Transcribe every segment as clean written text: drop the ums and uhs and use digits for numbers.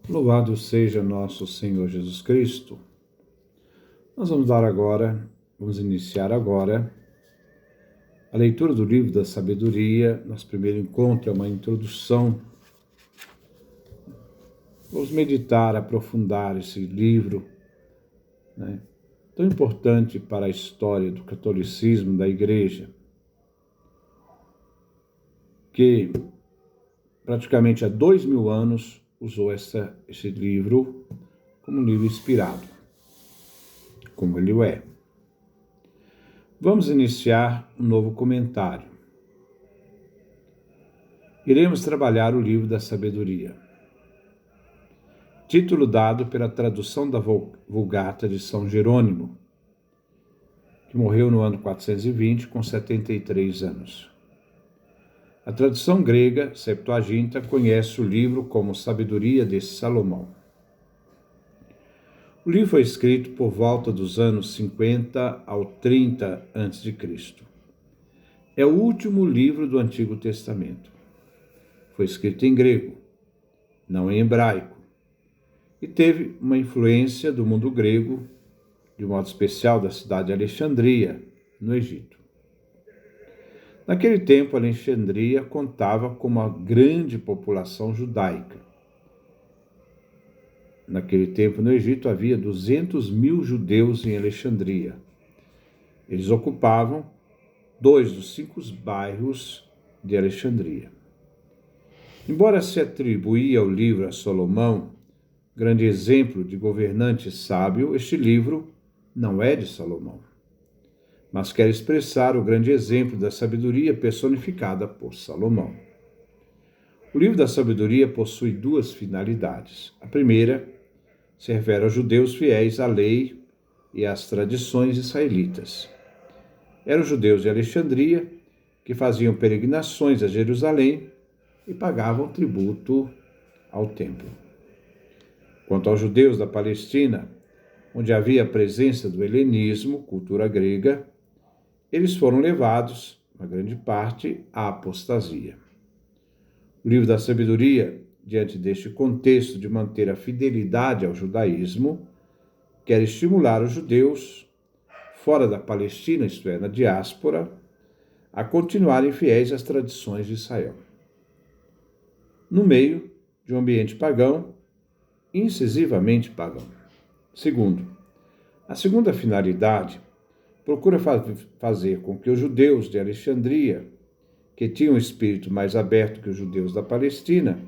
Louvado seja nosso Senhor Jesus Cristo. Nós vamos iniciar agora a leitura do livro da sabedoria. Nosso primeiro encontro é uma introdução. Vamos meditar, aprofundar esse livro, tão importante para a história do catolicismo, da Igreja, que praticamente há 2000 anos usou esse livro como um livro inspirado, como ele é. Vamos iniciar um novo comentário. Iremos trabalhar o livro da sabedoria. Título dado pela tradução da Vulgata de São Jerônimo, que morreu no ano 420 com 73 anos. A tradução grega, Septuaginta, conhece o livro como Sabedoria de Salomão. O livro foi escrito por volta dos anos 50 ao 30 a.C. É o último livro do Antigo Testamento. Foi escrito em grego, não em hebraico, e teve uma influência do mundo grego, de modo especial da cidade de Alexandria, no Egito. Naquele tempo, Alexandria contava com uma grande população judaica. Naquele tempo, no Egito, havia 200.000 judeus em Alexandria. Eles ocupavam 2 dos 5 bairros de Alexandria. Embora se atribuía o livro a Salomão, grande exemplo de governante sábio, este livro não é de Salomão, mas quer expressar o grande exemplo da sabedoria personificada por Salomão. O livro da sabedoria possui 2 finalidades. A primeira se refere aos judeus fiéis à lei e às tradições israelitas. Eram os judeus de Alexandria que faziam peregrinações a Jerusalém e pagavam tributo ao templo. Quanto aos judeus da Palestina, onde havia a presença do helenismo, cultura grega, eles foram levados, uma grande parte, à apostasia. O livro da sabedoria, diante deste contexto de manter a fidelidade ao judaísmo, quer estimular os judeus, fora da Palestina, isto é, na diáspora, a continuarem fiéis às tradições de Israel. No meio de um ambiente pagão, incisivamente pagão. Segundo, a segunda finalidade procura fazer com que os judeus de Alexandria, que tinham um espírito mais aberto que os judeus da Palestina,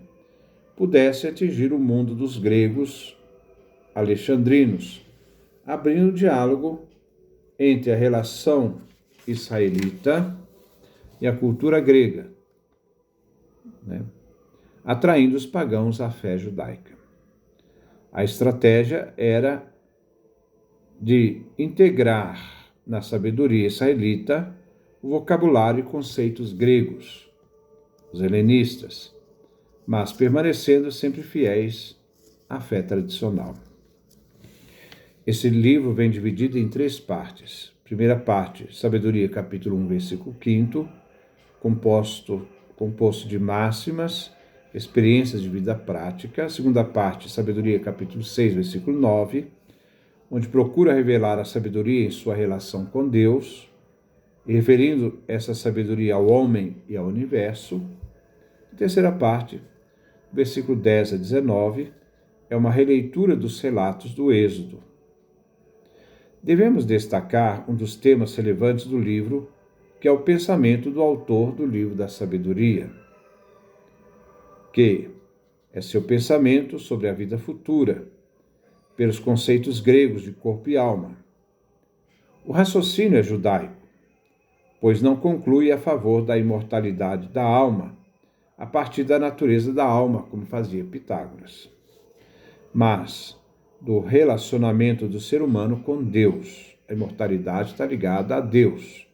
pudessem atingir o mundo dos gregos alexandrinos, abrindo diálogo entre a relação israelita e a cultura grega, atraindo os pagãos à fé judaica. A estratégia era de integrar na sabedoria israelita o vocabulário e conceitos gregos, os helenistas, mas permanecendo sempre fiéis à fé tradicional. Esse livro vem dividido em 3 partes. Primeira parte, Sabedoria, capítulo 1, versículo 5, composto de máximas, experiências de vida prática. Segunda parte, Sabedoria, capítulo 6, versículo 9, onde procura revelar a sabedoria em sua relação com Deus, e referindo essa sabedoria ao homem e ao universo. Terceira parte, versículo 10 a 19, é uma releitura dos relatos do Êxodo. Devemos destacar um dos temas relevantes do livro, que é o pensamento do autor do livro da sabedoria, que é seu pensamento sobre a vida futura, pelos conceitos gregos de corpo e alma. O raciocínio é judaico, pois não conclui a favor da imortalidade da alma, a partir da natureza da alma, como fazia Pitágoras, mas do relacionamento do ser humano com Deus. A imortalidade está ligada a Deus,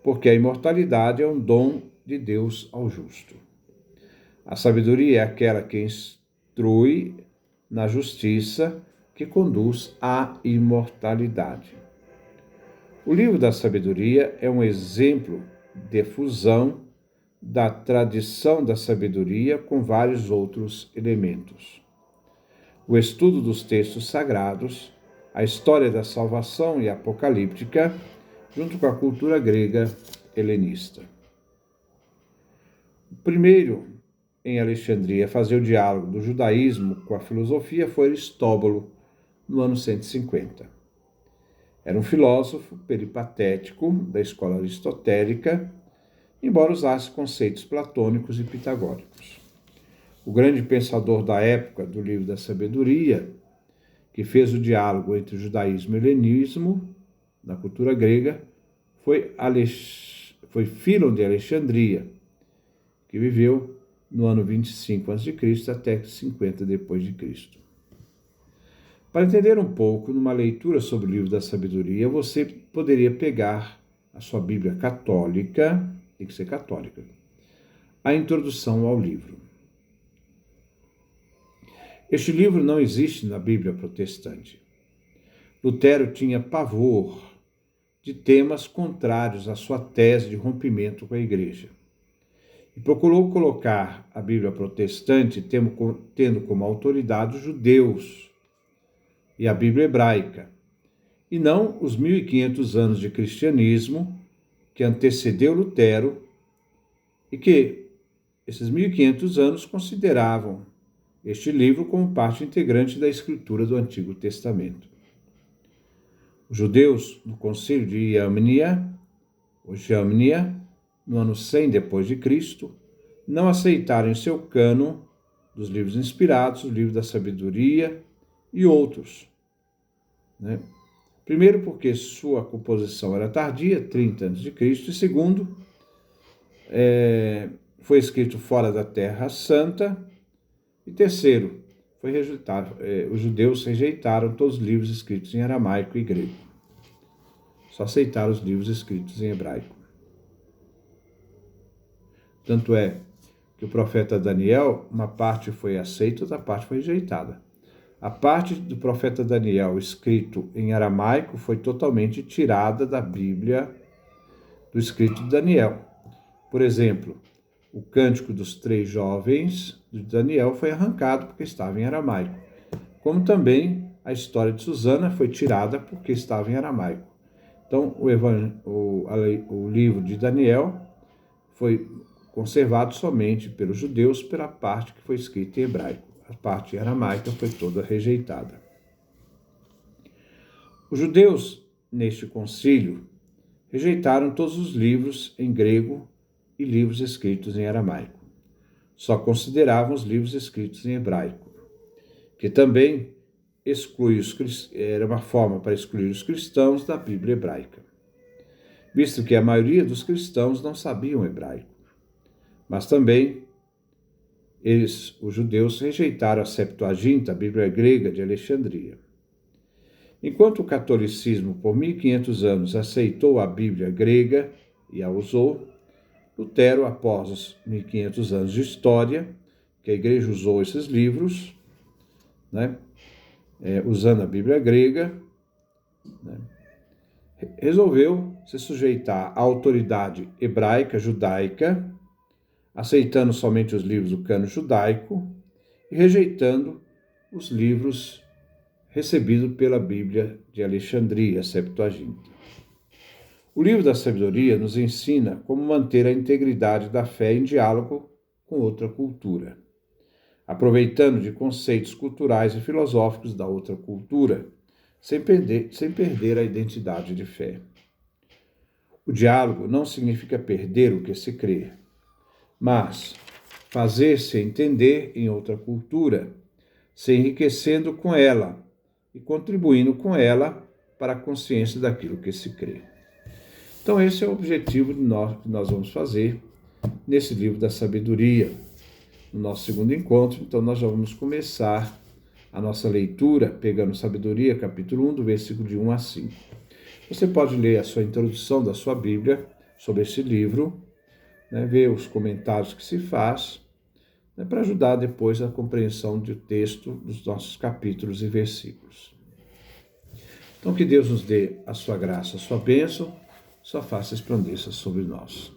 porque a imortalidade é um dom de Deus ao justo. A sabedoria é aquela que instrui na justiça, que conduz à imortalidade. O livro da sabedoria é um exemplo de fusão da tradição da sabedoria com vários outros elementos. o estudo dos textos sagrados, a história da salvação e apocalíptica, junto com a cultura grega helenista. O primeiro em Alexandria a fazer o diálogo do judaísmo com a filosofia foi Aristóbulo, no ano 150. Era um filósofo peripatético da escola aristotélica, embora usasse conceitos platônicos e pitagóricos. O grande pensador da época do Livro da Sabedoria, que fez o diálogo entre o judaísmo e o helenismo na cultura grega, foi Fílon de Alexandria, que viveu no ano 25 a.C. até 50 depois de Cristo. Para entender um pouco, numa leitura sobre o Livro da Sabedoria, você poderia pegar a sua Bíblia católica, tem que ser católica, a introdução ao livro. Este livro não existe na Bíblia protestante. Lutero tinha pavor de temas contrários à sua tese de rompimento com a Igreja e procurou colocar a Bíblia protestante tendo como autoridade os judeus e a Bíblia hebraica, e não os 1500 anos de cristianismo que antecedeu Lutero e que esses 1500 anos consideravam este livro como parte integrante da escritura do Antigo Testamento. Os judeus, no concílio de Jamnia, no ano 100 depois de Cristo, não aceitaram em seu cânon dos livros inspirados, o Livro da Sabedoria e outros. Primeiro, porque sua composição era tardia, 30 a.C., e segundo, foi escrito fora da Terra Santa, e terceiro, os judeus rejeitaram todos os livros escritos em aramaico e grego. Só aceitaram os livros escritos em hebraico. Tanto é que o profeta Daniel, uma parte foi aceita, outra parte foi rejeitada. A parte do profeta Daniel escrito em aramaico foi totalmente tirada da Bíblia do escrito de Daniel. Por exemplo, o Cântico dos Três Jovens de Daniel foi arrancado porque estava em aramaico. Como também a história de Susana foi tirada porque estava em aramaico. Então, o livro de Daniel foi conservado somente pelos judeus pela parte que foi escrita em hebraico. A parte aramaica foi toda rejeitada. Os judeus, neste concílio, rejeitaram todos os livros em grego e livros escritos em aramaico. Só consideravam os livros escritos em hebraico, que também era uma forma para excluir os cristãos da Bíblia hebraica, visto que a maioria dos cristãos não sabiam hebraico. Mas também os judeus, rejeitaram a Septuaginta, a Bíblia grega de Alexandria. Enquanto o catolicismo, por 1500 anos, aceitou a Bíblia grega e a usou, Lutero, após os 1500 anos de história, que a Igreja usou esses livros, usando a Bíblia grega, resolveu se sujeitar à autoridade hebraica, judaica, aceitando somente os livros do cânon judaico e rejeitando os livros recebidos pela Bíblia de Alexandria, a Septuaginta. O Livro da Sabedoria nos ensina como manter a integridade da fé em diálogo com outra cultura, aproveitando de conceitos culturais e filosóficos da outra cultura, sem perder a identidade de fé. O diálogo não significa perder o que se crê, mas fazer-se entender em outra cultura, se enriquecendo com ela e contribuindo com ela para a consciência daquilo que se crê. Então esse é o objetivo que nós vamos fazer nesse Livro da Sabedoria, no nosso segundo encontro. Então nós já vamos começar a nossa leitura pegando Sabedoria, capítulo 1, do versículo de 1 a 5. Você pode ler a sua introdução da sua Bíblia sobre esse livro, ver os comentários que se faz, para ajudar depois a compreensão do texto dos nossos capítulos e versículos. Então que Deus nos dê a sua graça, a sua bênção, sua face resplandeça sobre nós.